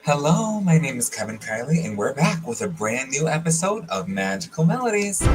Hello, my name is Kevin Kiley, and we're back with a brand new episode of Magical Melodies.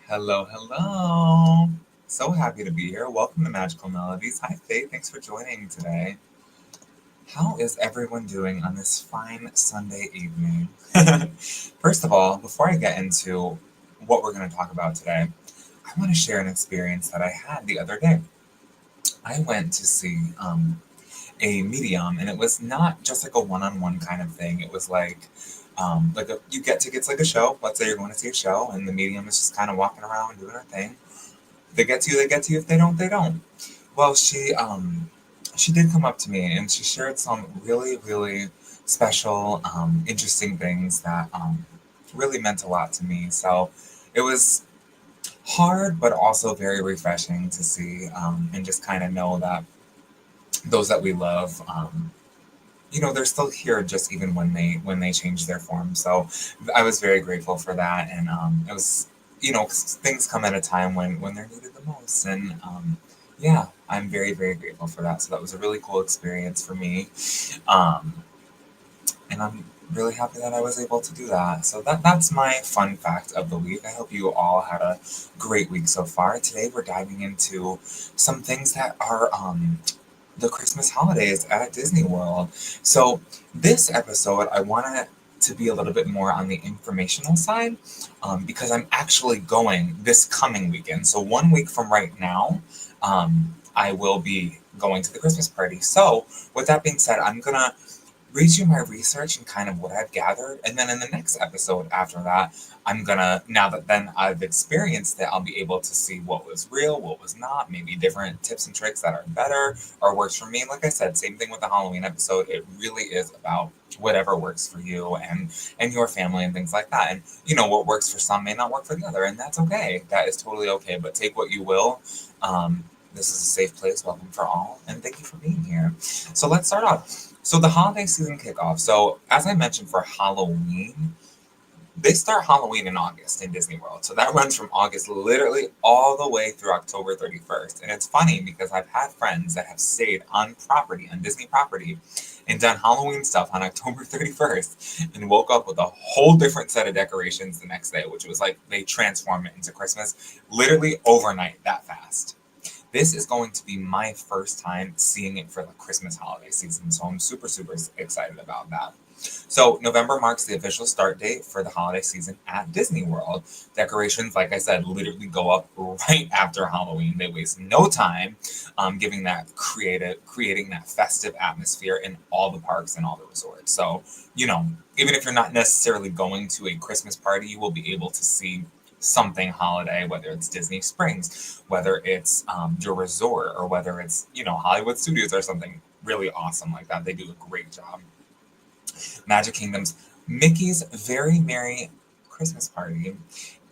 Hello, hello. So happy to be here. Welcome to Magical Melodies. Hi, Faith. Thanks for joining today. How is everyone doing on this fine Sunday evening? First of all, before I get into what we're going to talk about today, I want to share an experience that I had the other day. I went to see a medium, and it was not just like a one-on-one kind of thing. It was you get tickets like a show. Let's say you're going to see a show, and the medium is just kind of walking around doing her thing. If they get to you, they get to you. If they don't, they don't. Well, she did come up to me, and she shared some really, really special, interesting things that really meant a lot to me. So it was hard, but also very refreshing to see and just kind of know that those that we love, they're still here just even when they change their form. So I was very grateful for that, and it was 'cause things come at a time when they're needed the most, and yeah, I'm very very grateful for that. So that was a really cool experience for me, um, and I'm really happy that I was able to do that. So that's my fun fact of the week. I hope you all had a great week so far. Today we're diving into some things that are the Christmas holidays at Disney World. So, this episode, I want it to be a little bit more on the informational side because I'm actually going this coming weekend. So, 1 week from right now, I will be going to the Christmas party. So, with that being said, I'm going to read you my research and kind of what I've gathered. And then in the next episode after that, I'm gonna, now that then I've experienced it, I'll be able to see what was real, what was not, maybe different tips and tricks that are better or works for me. Like I said, same thing with the Halloween episode. It really is about whatever works for you and your family and things like that. And what works for some may not work for the other, and that's okay. That is totally okay. But take what you will. This is a safe place. Welcome for all, and thank you for being here. So let's start off. So the holiday season kickoff. So as I mentioned for Halloween, they start Halloween in August in Disney World. So that runs from August literally all the way through October 31st. And it's funny because I've had friends that have stayed on property, on Disney property, and done Halloween stuff on October 31st and woke up with a whole different set of decorations the next day, which was like they transform it into Christmas literally overnight that fast. This is going to be my first time seeing it for the Christmas holiday season, so I'm super, super excited about that. So, November marks the official start date for the holiday season at Disney World. Decorations, like I said, literally go up right after Halloween. They waste no time creating that festive atmosphere in all the parks and all the resorts. So, even if you're not necessarily going to a Christmas party, you will be able to see something holiday, whether it's Disney Springs, whether it's your resort, or whether it's, Hollywood Studios or something really awesome like that. They do a great job. Magic Kingdom's Mickey's Very Merry Christmas Party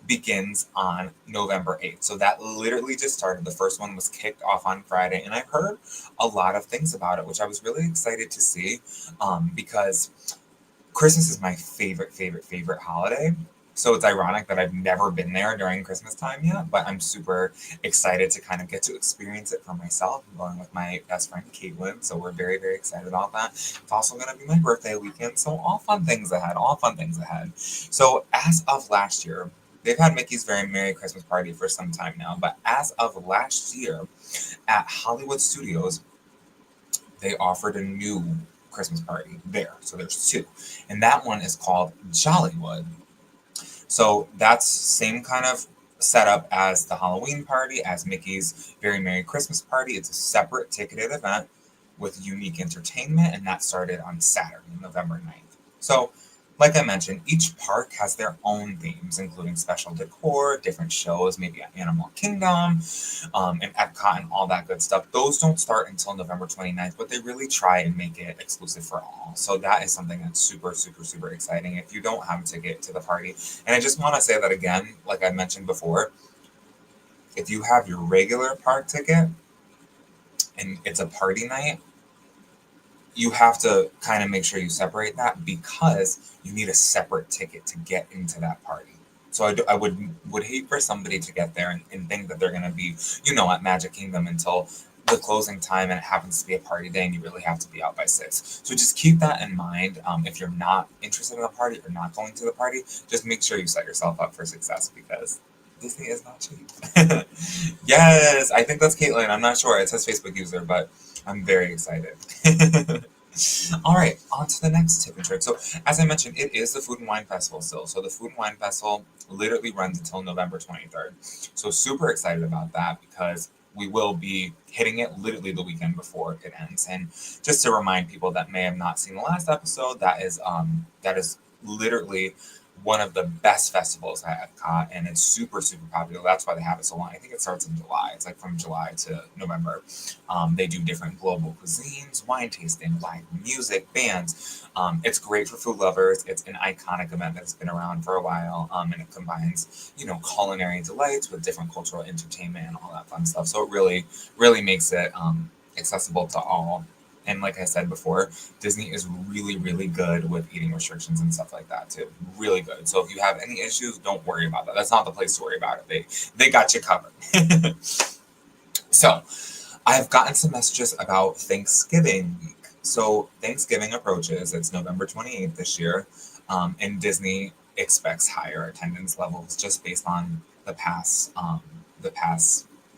begins on November 8th. So that literally just started. The first one was kicked off on Friday, and I've heard a lot of things about it, which I was really excited to see because Christmas is my favorite, favorite, favorite holiday. So it's ironic that I've never been there during Christmas time yet, but I'm super excited to kind of get to experience it for myself. I'm going with my best friend, Caitlin, so we're very, very excited about that. It's also going to be my birthday weekend, so all fun things ahead, all fun things ahead. So as of last year, they've had Mickey's Very Merry Christmas Party for some time now, but as of last year at Hollywood Studios, they offered a new Christmas party there. So there's two. And that one is called Jollywood. So that's same kind of setup as the Halloween party, as Mickey's Very Merry Christmas Party. It's a separate ticketed event with unique entertainment, and that started on Saturday, November 9th. So, like I mentioned, each park has their own themes, including special decor, different shows, maybe at Animal Kingdom, and Epcot and all that good stuff. Those don't start until November 29th, but they really try and make it exclusive for all. So that is something that's super, super, super exciting if you don't have a ticket to the party. And I just want to say that again, like I mentioned before, if you have your regular park ticket and it's a party night, you have to kind of make sure you separate that because you need a separate ticket to get into that party. So I would hate for somebody to get there and think that they're going to be, at Magic Kingdom until the closing time and it happens to be a party day and you really have to be out by 6. So just keep that in mind. If you're not interested in the party or not going to the party, just make sure you set yourself up for success because Disney is not cheap. Yes, I think that's Caitlin. I'm not sure. It says Facebook user, but I'm very excited. All right, on to the next tip and trick. So, as I mentioned, it is the Food and Wine Festival still. So, the Food and Wine Festival literally runs until November 23rd. So, super excited about that because we will be hitting it literally the weekend before it ends. And just to remind people that may have not seen the last episode, that is literally one of the best festivals at Epcot, and it's super, super popular. That's why they have it so long. I think it starts in July. It's like from July to November. They do different global cuisines, wine tasting, live music, bands. It's great for food lovers. It's an iconic event that's been around for a while, and it combines, culinary delights with different cultural entertainment and all that fun stuff. So it really, really makes it accessible to all. And like I said before, Disney is really, really good with eating restrictions and stuff like that too. Really good. So if you have any issues, don't worry about that. That's not the place to worry about it. They got you covered. So I've gotten some messages about Thanksgiving week. So Thanksgiving approaches. It's November 28th this year. And Disney expects higher attendance levels just based on the past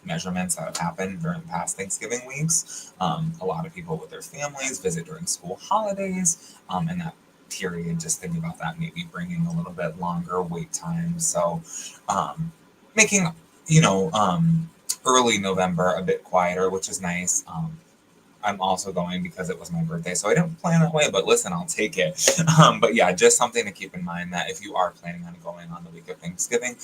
measurements that have happened during past Thanksgiving weeks. A lot of people with their families visit during school holidays, and that period, just think about that, maybe bringing a little bit longer wait times. So making, early November a bit quieter, which is nice. I'm also going because it was my birthday, so I didn't plan that way, but listen, I'll take it. But yeah, just something to keep in mind that if you are planning on going on the week of Thanksgiving,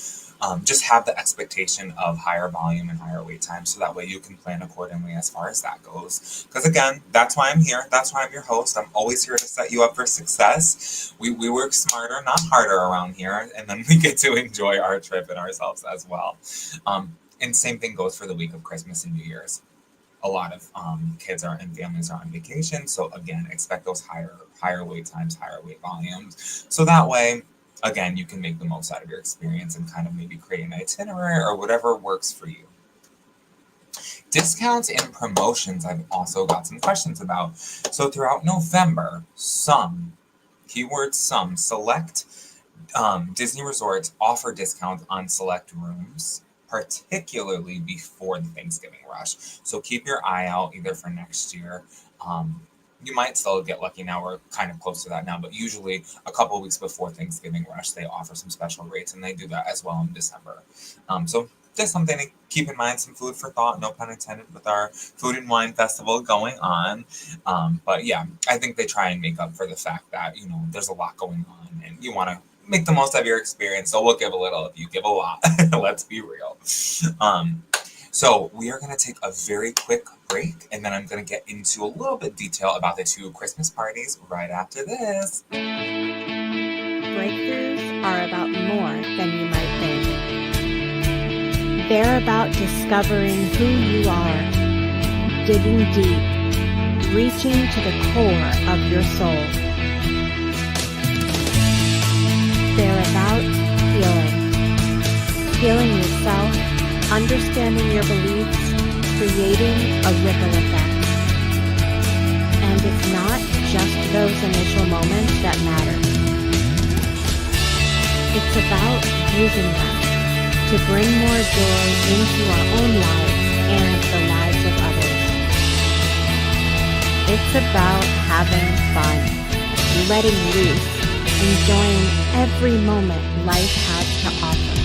just have the expectation of higher volume and higher wait time, so that way you can plan accordingly as far as that goes. Because again, that's why I'm here. That's why I'm your host. I'm always here to set you up for success. We work smarter, not harder around here, and then we get to enjoy our trip and ourselves as well. And same thing goes for the week of Christmas and New Year's. A lot of kids and families are on vacation. So again, expect those higher wait times, higher wait volumes. So that way, again, you can make the most out of your experience and kind of maybe create an itinerary or whatever works for you. Discounts and promotions, I've also got some questions about. So throughout November, keyword some, select Disney resorts offer discounts on select rooms, particularly before the Thanksgiving rush. So keep your eye out either for next year. You might still get lucky now. We're kind of close to that now, but usually a couple of weeks before Thanksgiving rush, they offer some special rates, and they do that as well in December. So just something to keep in mind, some food for thought, no pun intended, with our Food and Wine Festival going on. But yeah, I think they try and make up for the fact that, there's a lot going on and you want to make the most of your experience. So we'll give a little if you give a lot. Let's be real. So we are going to take a very quick break, and then I'm going to get into a little bit detail about the 2 Christmas parties right after this. Breakthroughs are about more than you might think. They're about discovering who you are, digging deep, reaching to the core of your soul. They're about healing yourself, understanding your beliefs, creating a ripple effect. And it's not just those initial moments that matter. It's about using them to bring more joy into our own lives and the lives of others. It's about having fun, letting loose, enjoying every moment life has to offer.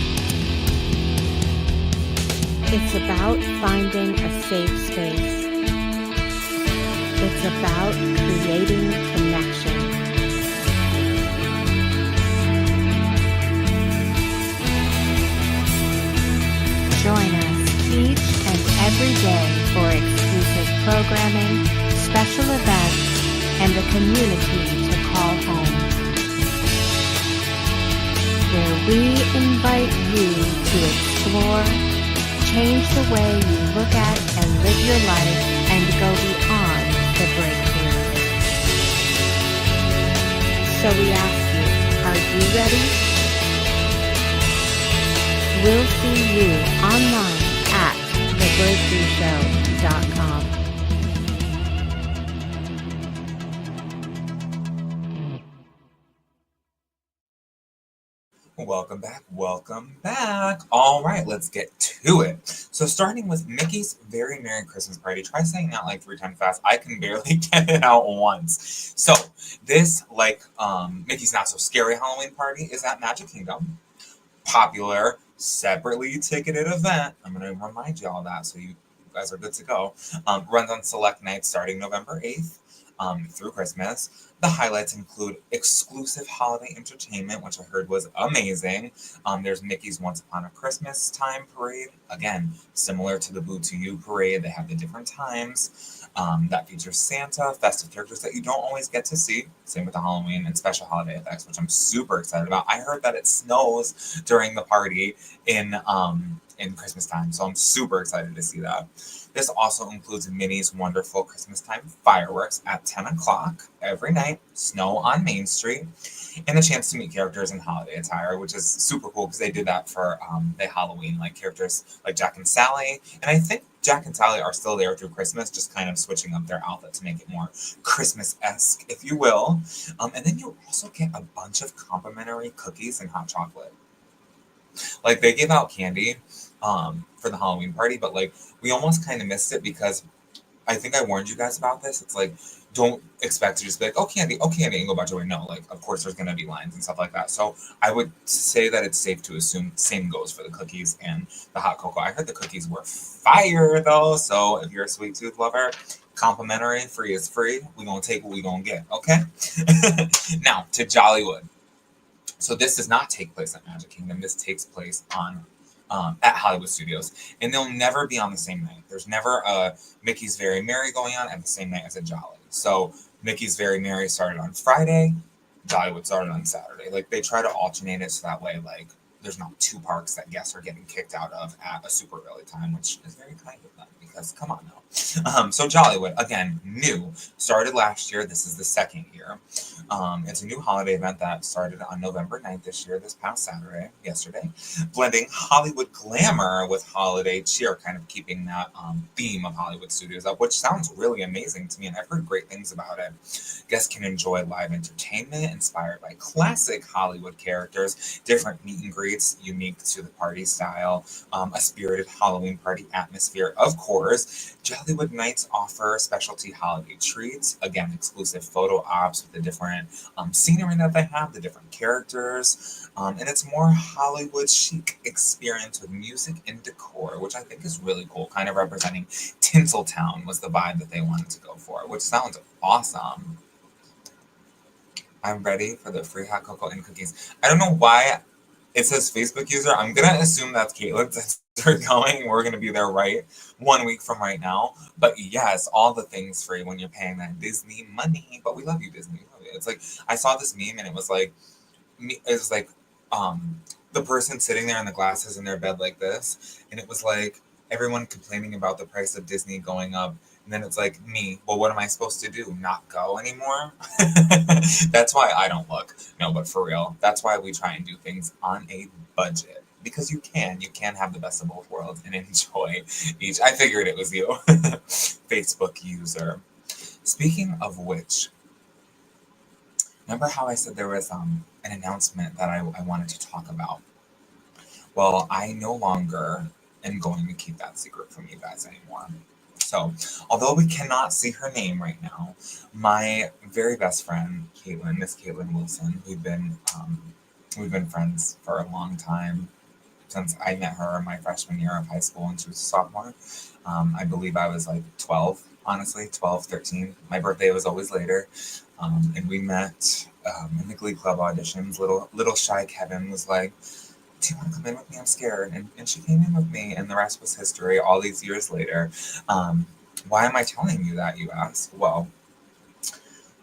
It's about finding a safe space. It's about creating connection. Join us each and every day for exclusive programming, special events, and a community to call home, where we invite you to explore, change the way you look at and live your life, and go beyond the breakthrough. So we ask you, are you ready? We'll see you online at thebreakthroughshow.com. Welcome back. Welcome back. All right, let's get to it. So, starting with Mickey's Very Merry Christmas Party. Try saying that like 3 times fast. I can barely get it out once. So, this, like Mickey's Not So Scary Halloween Party, is at Magic Kingdom. Popular, separately ticketed event. I'm going to remind you all that so you guys are good to go. Runs on select nights starting November 8th. Through Christmas. The highlights include exclusive holiday entertainment, which I heard was amazing. There's Mickey's Once Upon a Christmas Time parade. Again, similar to the Boo to You parade. They have the different times. That features Santa, festive characters that you don't always get to see. Same with the Halloween and special holiday effects, which I'm super excited about. I heard that it snows during the party in Christmas time, so I'm super excited to see that. This also includes Minnie's wonderful Christmas time fireworks at 10 o'clock every night, snow on Main Street, and a chance to meet characters in holiday attire, which is super cool because they did that for the Halloween, like characters like Jack and Sally. And I think Jack and Sally are still there through Christmas, just kind of switching up their outfit to make it more Christmas-esque, if you will. And then you also get a bunch of complimentary cookies and hot chocolate. Like, they give out candy for the Halloween party, but like we almost kind of missed it because I think I warned you guys about this. It's like, don't expect to just be like, oh candy, and go about your way. No, like of course there's gonna be lines and stuff like that. So I would say that it's safe to assume same goes for the cookies and the hot cocoa. I heard the cookies were fire though, so if you're a sweet tooth lover, complimentary, free is free. We gonna take what we gonna get, okay? Now to Jollywood. So this does not take place at Magic Kingdom. This takes place at Hollywood Studios, and they'll never be on the same night. There's never a Mickey's Very Merry going on at the same night as a Jolly. So Mickey's Very Merry started on Friday, Jollywood started on Saturday. Like they try to alternate it so that way, like there's not 2 parks that guests are getting kicked out of at a super early time, which is very kind of them because come on now. So Jollywood, again, new, started last year. This is the 2nd year. It's a new holiday event that started on November 9th this year, this past Saturday, yesterday, blending Hollywood glamour with holiday cheer, kind of keeping that theme of Hollywood Studios up, which sounds really amazing to me, and I've heard great things about it. Guests can enjoy live entertainment inspired by classic Hollywood characters, different meet and greets unique to the party style, a spirited Halloween party atmosphere, of course. Jollywood nights offer specialty holiday treats, again, exclusive photo ops with the different scenery that they have, the different characters, and it's more Hollywood chic experience with music and decor, which I think is really cool, kind of representing Tinseltown was the vibe that they wanted to go for, which sounds awesome. I'm ready for the free hot cocoa and cookies. I don't know why it says Facebook user. I'm going to assume that's Caitlin since they're going. We're going to be there right 1 week from right now. But yes, all the things free when you're paying that Disney money. But we love you, Disney. It's like, I saw this meme and it was like the person sitting there in the glasses in their bed like this. And it was like everyone complaining about the price of Disney going up. And then it's like me. Well, what am I supposed to do? Not go anymore? That's why I don't look. No, but for real. That's why we try and do things on a budget. Because you can have the best of both worlds and enjoy each. I figured it was you. Facebook user. Speaking of which, remember how I said there was an announcement that I wanted to talk about? Well, I no longer am going to keep that secret from you guys anymore. So, although we cannot see her name right now, my very best friend, Caitlin, Miss Caitlin Wilson, we've been friends for a long time since I met her my freshman year of high school and she was a sophomore. I believe I was like 12, honestly, 12, 13. My birthday was always later. And we met in the Glee Club auditions. Little shy Kevin was like, "Do you want to come in with me? I'm scared." And she came in with me, and the rest was history all these years later. Why am I telling you that, you ask? Well,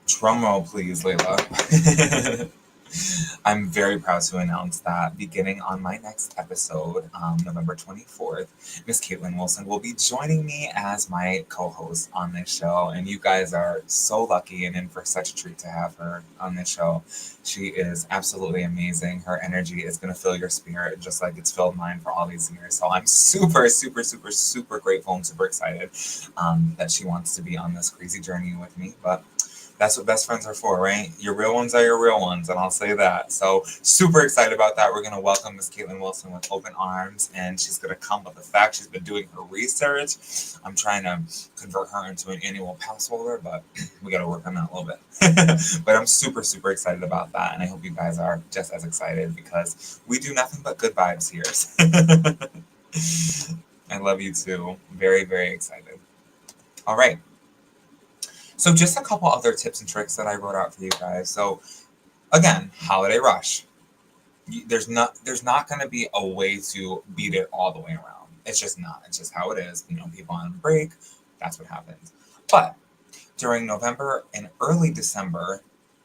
drum roll, please, Layla. I'm very proud to announce that beginning on my next episode, November 24th, Miss Caitlin Wilson will be joining me as my co-host on this show. And you guys are so lucky and in for such a treat to have her on this show. She is absolutely amazing. Her energy is going to fill your spirit just like it's filled mine for all these years. So I'm super, super, super, super grateful and super excited that she wants to be on this crazy journey with me. But that's what best friends are for, right? Your real ones are your real ones, and I'll say that. So super excited about that. We're going to welcome Miss Caitlin Wilson with open arms, and she's going to come with the fact she's been doing her research. I'm trying to convert her into an annual pass holder, but we got to work on that a little bit. But I'm super, super excited about that, and I hope you guys are just as excited because we do nothing but good vibes here. I love you too. Very, very excited. All right. So just a couple other tips and tricks that I wrote out for you guys. So again, holiday rush. There's not going to be a way to beat it all the way around. It's just not. It's just how it is. People on break. That's what happens. But during November and early December,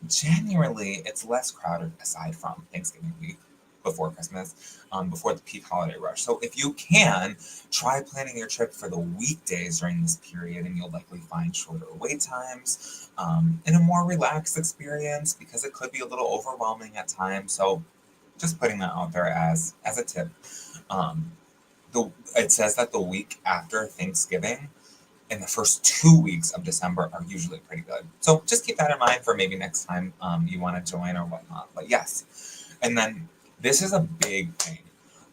generally it's less crowded aside from Thanksgiving week before Christmas, before the peak holiday rush. So if you can, try planning your trip for the weekdays during this period, and you'll likely find shorter wait times and a more relaxed experience because it could be a little overwhelming at times. So just putting that out there as a tip. It says that the week after Thanksgiving and the first 2 weeks of December are usually pretty good. So just keep that in mind for maybe next time you want to join or whatnot. But yes. And then this is a big thing.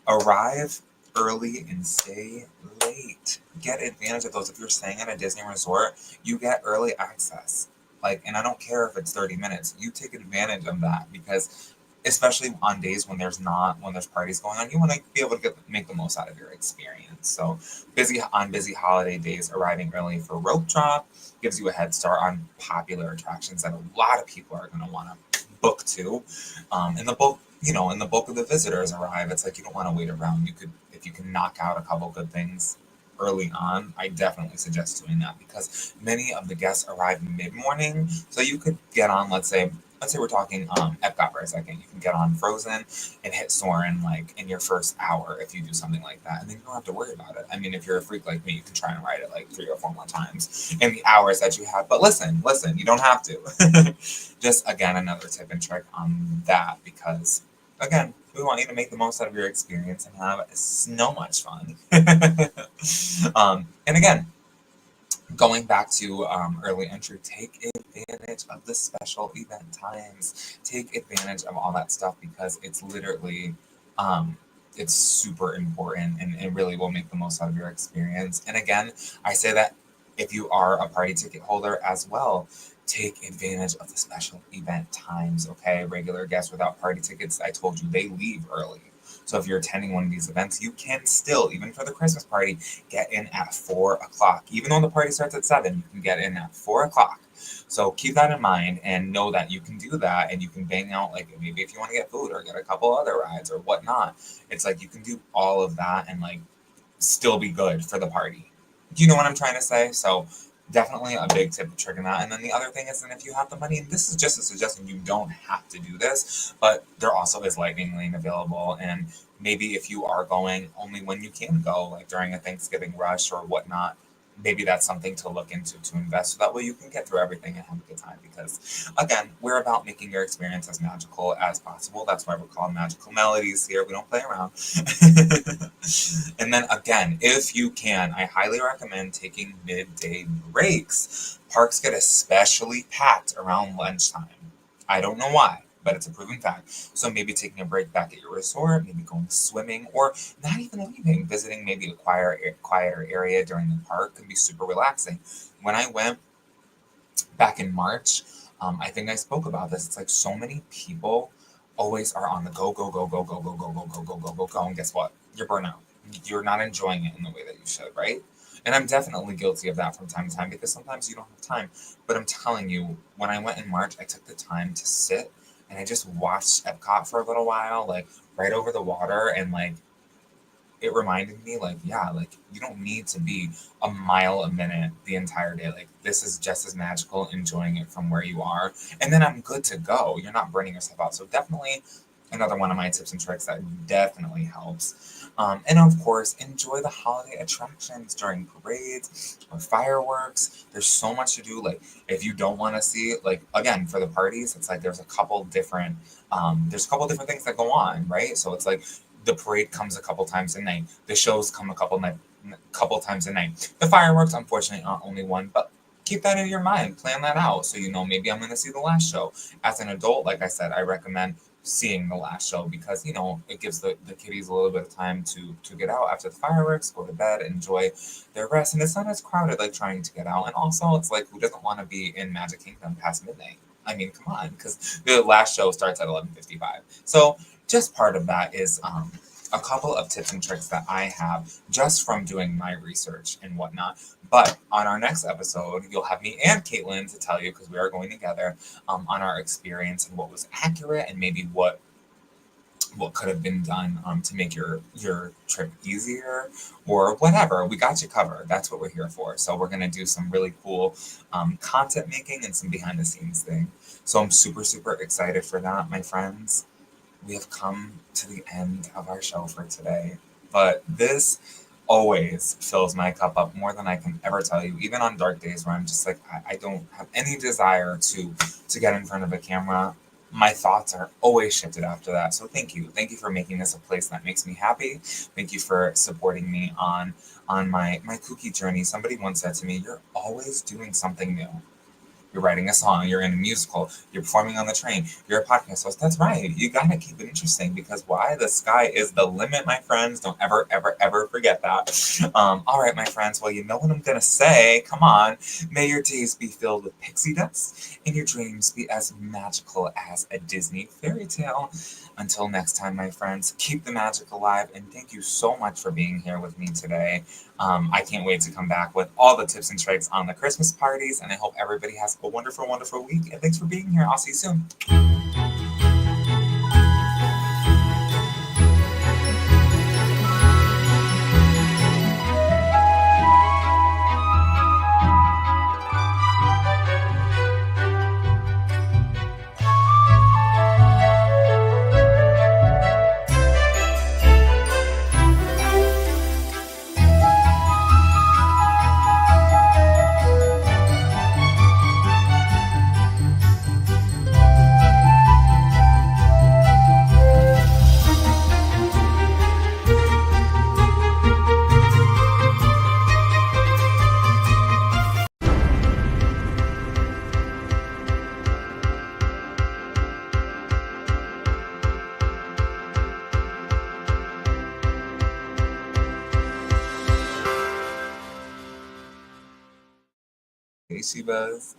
Arrive early and stay late. Get advantage of those. If you're staying at a Disney resort, you get early access. And I don't care if it's 30 minutes. You take advantage of that because especially on days when there's parties going on, you want to be able to make the most out of your experience. So busy holiday days, arriving early for rope drop gives you a head start on popular attractions that a lot of people are going to want to book to. And the bulk of the visitors arrive. It's like you don't want to wait around. If you can knock out a couple good things early on, I definitely suggest doing that because many of the guests arrive mid-morning. So you could get on, let's say we're talking Epcot for a second. You can get on Frozen and hit Soarin' in your first hour if you do something like that. And then you don't have to worry about it. I mean, if you're a freak like me, you can try and ride it 3 or 4 more times in the hours that you have. But listen, you don't have to. Just, again, another tip and trick on that because, again, we want you to make the most out of your experience and have so much fun. And again, going back to early entry, take advantage of the special event times. Take advantage of all that stuff because it's literally, it's super important and it really will make the most out of your experience. And again, I say that if you are a party ticket holder as well, take advantage of the special event times, okay? Regular guests without party tickets, I told you, they leave early. So if you're attending one of these events, you can still, even for the Christmas party, get in at 4 o'clock. Even though the party starts at 7, you can get in at 4 o'clock. So keep that in mind and know that you can do that and you can bang out, maybe if you want to get food or get a couple other rides or whatnot. It's you can do all of that and still be good for the party. Do you know what I'm trying to say? So definitely a big tip of tricking that. And then the other thing is, if you have the money, and this is just a suggestion, you don't have to do this, but there also is Lightning Lane available. And maybe if you are going only when you can go, during a Thanksgiving rush or whatnot, maybe that's something to look into to invest. So that way you can get through everything and have a good time. Because again, we're about making your experience as magical as possible. That's why we're called Magical Melodies here. We don't play around. And then again, if you can, I highly recommend taking midday breaks. Parks get especially packed around lunchtime. I don't know why. but it's a proven fact. So maybe taking a break back at your resort, maybe going swimming, or not even leaving, visiting maybe a quieter area during the park can be super relaxing. When I went back in March, I think I spoke about this. It's like so many people always are on the go, go, go, go, go, go, go, go, go, go, go, go, go, and guess what? You're burnt out. You're not enjoying it in the way that you should, right? And I'm definitely guilty of that from time to time because sometimes you don't have time. But I'm telling you, when I went in March, I took the time to sit and I just watched Epcot for a little while, like right over the water, and like it reminded me, like, yeah, like you don't need to be a mile a minute the entire day. Like this is just as magical, enjoying it from where you are, and then I'm good to go. You're not burning yourself out. So definitely another one of my tips and tricks that definitely helps. And of course, enjoy the holiday attractions during parades or fireworks. There's so much to do. Like if you don't want to see, like again for the parties, it's like there's a couple different things that go on, right? So it's like the parade comes a couple times a night. The shows come a couple times a night. The fireworks, unfortunately, aren't only one, but keep that in your mind. Plan that out so you know maybe I'm going to see the last show. As an adult, like I said, I recommend seeing the last show because it gives the kiddies a little bit of time to get out after the fireworks, go to bed, enjoy their rest, and it's not as crowded like trying to get out. And also, it's like who doesn't want to be in Magic Kingdom past midnight? I mean, come on, because the last show starts at 11:55. So just part of that is a couple of tips and tricks that I have just from doing my research and whatnot. But on our next episode, you'll have me and Caitlin to tell you, because we are going together, on our experience and what was accurate and maybe what could have been done to make your trip easier or whatever. We got you covered. That's what we're here for. So we're going to do some really cool content making and some behind the scenes thing. So I'm super, super excited for that, my friends. We have come to the end of our show for today, but this always fills my cup up more than I can ever tell you, even on dark days where I'm just like, I don't have any desire to get in front of a camera. My thoughts are always shifted after that. So thank you for making this a place that makes me happy. Thank you for supporting me on my kooky journey. Somebody once said to me, you're always doing something new. You're writing a song, you're in a musical, you're performing on the train, you're a podcast host. That's right. You gotta keep it interesting because why? The sky is the limit, my friends. Don't ever, ever, ever forget that. All right, my friends. Well, you know what I'm gonna say. Come on. May your days be filled with pixie dust and your dreams be as magical as a Disney fairy tale. Until next time, my friends, keep the magic alive, and thank you so much for being here with me today. I can't wait to come back with all the tips and tricks on the Christmas parties, and I hope everybody has a wonderful, wonderful week. And thanks for being here. I'll see you soon. Hey, Shebas.